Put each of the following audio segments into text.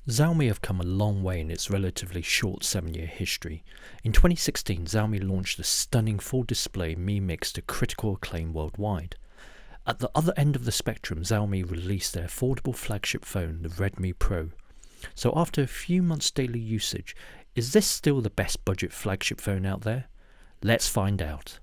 Xiaomi have come a long way in its relatively short 7-year history. In 2016, Xiaomi launched the stunning full-display Mi Mix to critical acclaim worldwide. At the other end of the spectrum, Xiaomi released their affordable flagship phone, the Redmi Pro. So after a few months' daily usage, is this still the best budget flagship phone out there? Let's find out.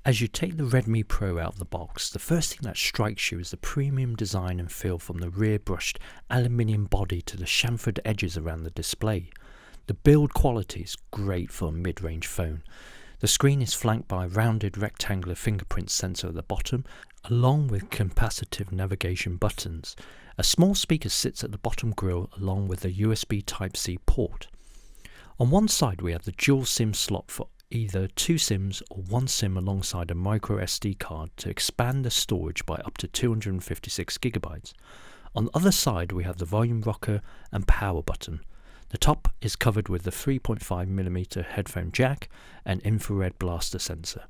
As you take the Redmi Pro out of the box, the first thing that strikes you is the premium design and feel from the rear brushed aluminium body to the chamfered edges around the display. The build quality is great for a mid-range phone. The screen is flanked by a rounded rectangular fingerprint sensor at the bottom, along with capacitive navigation buttons. A small speaker sits at the bottom grille along with a USB Type-C port. On one side we have the dual SIM slot for either 2 SIMs or 1 SIM alongside a micro SD card to expand the storage by up to 256 GB. On the other side we have the volume rocker and power button. The top is covered with the 3.5mm headphone jack and infrared blaster sensor.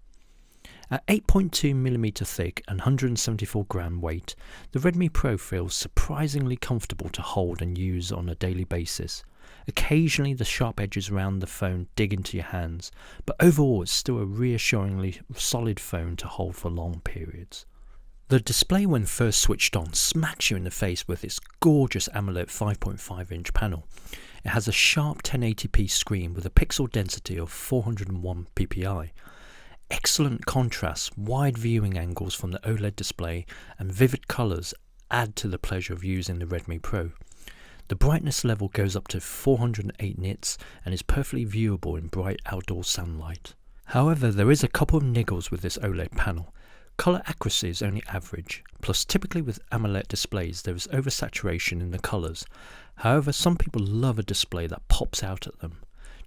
At 8.2mm thick and 174 gram weight, the Redmi Pro feels surprisingly comfortable to hold and use on a daily basis. Occasionally the sharp edges around the phone dig into your hands, but overall it's still a reassuringly solid phone to hold for long periods. The display when first switched on smacks you in the face with its gorgeous AMOLED 5.5-inch panel. It has a sharp 1080p screen with a pixel density of 401 ppi. Excellent contrast, wide viewing angles from the OLED display and vivid colours add to the pleasure of using the Redmi Pro. The brightness level goes up to 408 nits and is perfectly viewable in bright outdoor sunlight. However, there is a couple of niggles with this OLED panel. Colour accuracy is only average, plus typically with AMOLED displays there is oversaturation in the colours. However, some people love a display that pops out at them.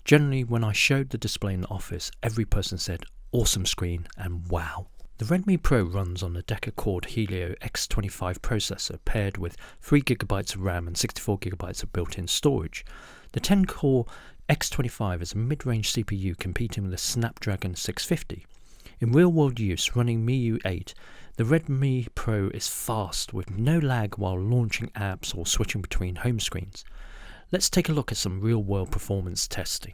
Generally, when I showed the display in the office, every person said, "Awesome screen" and "Wow." The Redmi Pro runs on a Deca-core Helio X25 processor paired with 3GB of RAM and 64GB of built-in storage. The 10-core X25 is a mid-range CPU competing with the Snapdragon 650. In real-world use running MIUI 8, the Redmi Pro is fast with no lag while launching apps or switching between home screens. Let's take a look at some real-world performance testing.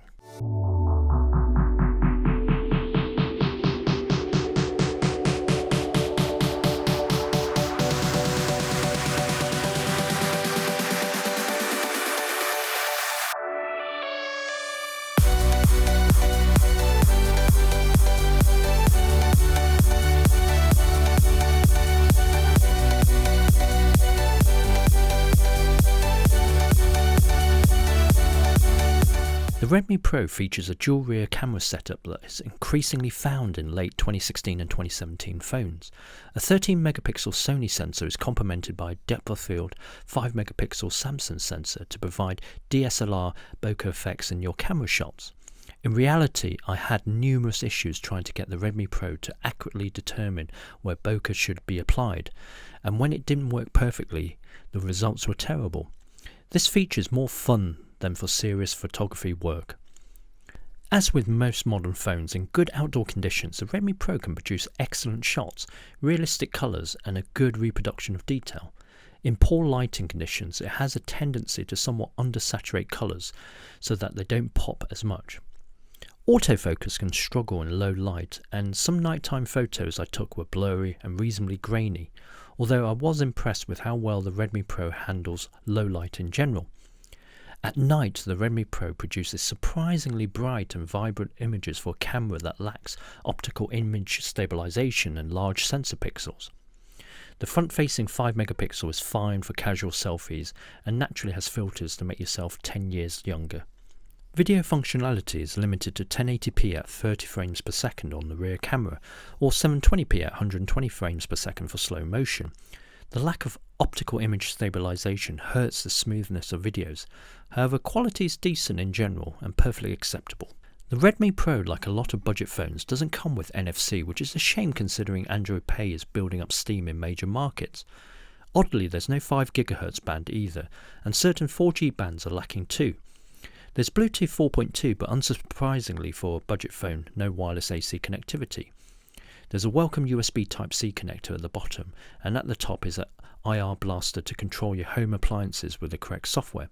The Redmi Pro features a dual rear camera setup that is increasingly found in late 2016 and 2017 phones. A 13-megapixel Sony sensor is complemented by a depth-of-field 5-megapixel Samsung sensor to provide DSLR bokeh effects in your camera shots. In reality, I had numerous issues trying to get the Redmi Pro to accurately determine where bokeh should be applied, and when it didn't work perfectly, the results were terrible. This feature is more fun than for serious photography work. As with most modern phones, in good outdoor conditions, the Redmi Pro can produce excellent shots, realistic colours and a good reproduction of detail. In poor lighting conditions, it has a tendency to somewhat undersaturate colours so that they don't pop as much. Autofocus can struggle in low light, and some nighttime photos I took were blurry and reasonably grainy, although I was impressed with how well the Redmi Pro handles low light in general. At night, the Redmi Pro produces surprisingly bright and vibrant images for a camera that lacks optical image stabilization and large sensor pixels. The front-facing 5-megapixel is fine for casual selfies and naturally has filters to make yourself 10 years younger. Video functionality is limited to 1080p at 30 frames per second on the rear camera, or 720p at 120 frames per second for slow motion. The lack of optical image stabilization hurts the smoothness of videos, however quality is decent in general and perfectly acceptable. The Redmi Pro, like a lot of budget phones, doesn't come with NFC, which is a shame considering Android Pay is building up steam in major markets. Oddly, there's no 5GHz band either, and certain 4G bands are lacking too. There's Bluetooth 4.2, but unsurprisingly for a budget phone, no wireless AC connectivity. There's a welcome USB Type-C connector at the bottom, and at the top is an IR blaster to control your home appliances with the correct software.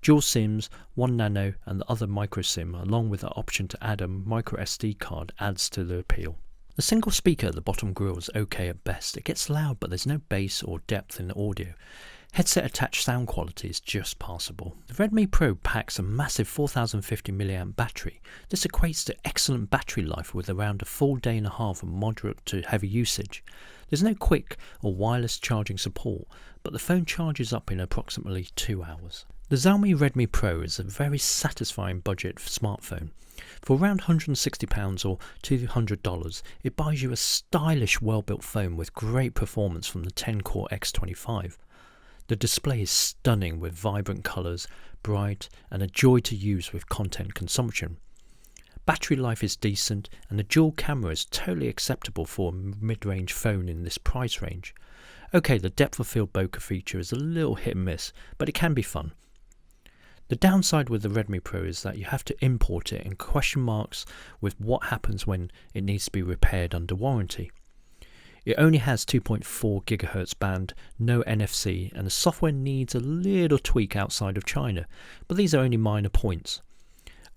Dual SIMs, 1 nano and the other micro SIM, along with the option to add a micro SD card, adds to the appeal. The single speaker at the bottom grille is okay at best. It gets loud, but there's no bass or depth in the audio. Headset attached sound quality is just passable. The Redmi Pro packs a massive 4050 mAh battery. This equates to excellent battery life with around a full day and a half of moderate to heavy usage. There's no quick or wireless charging support, but the phone charges up in approximately 2 hours. The Xiaomi Redmi Pro is a very satisfying budget smartphone. For around £160 or $200, it buys you a stylish, well-built phone with great performance from the 10-core X25. The display is stunning with vibrant colours, bright, and a joy to use with content consumption. Battery life is decent, and the dual camera is totally acceptable for a mid-range phone in this price range. Okay, the depth of field bokeh feature is a little hit and miss, but it can be fun. The downside with the Redmi Pro is that you have to import it and question marks with what happens when it needs to be repaired under warranty. It only has 2.4 GHz band, no NFC, and the software needs a little tweak outside of China, but these are only minor points.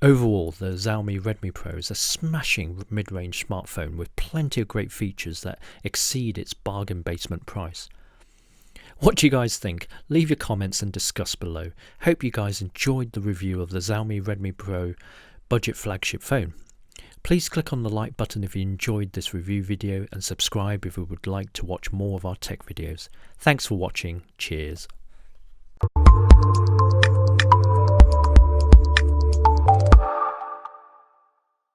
Overall, the Xiaomi Redmi Pro is a smashing mid-range smartphone with plenty of great features that exceed its bargain basement price. What do you guys think? Leave your comments and discuss below. Hope you guys enjoyed the review of the Xiaomi Redmi Pro budget flagship phone. Please click on the like button if you enjoyed this review video and subscribe if you would like to watch more of our tech videos. Thanks for watching. Cheers.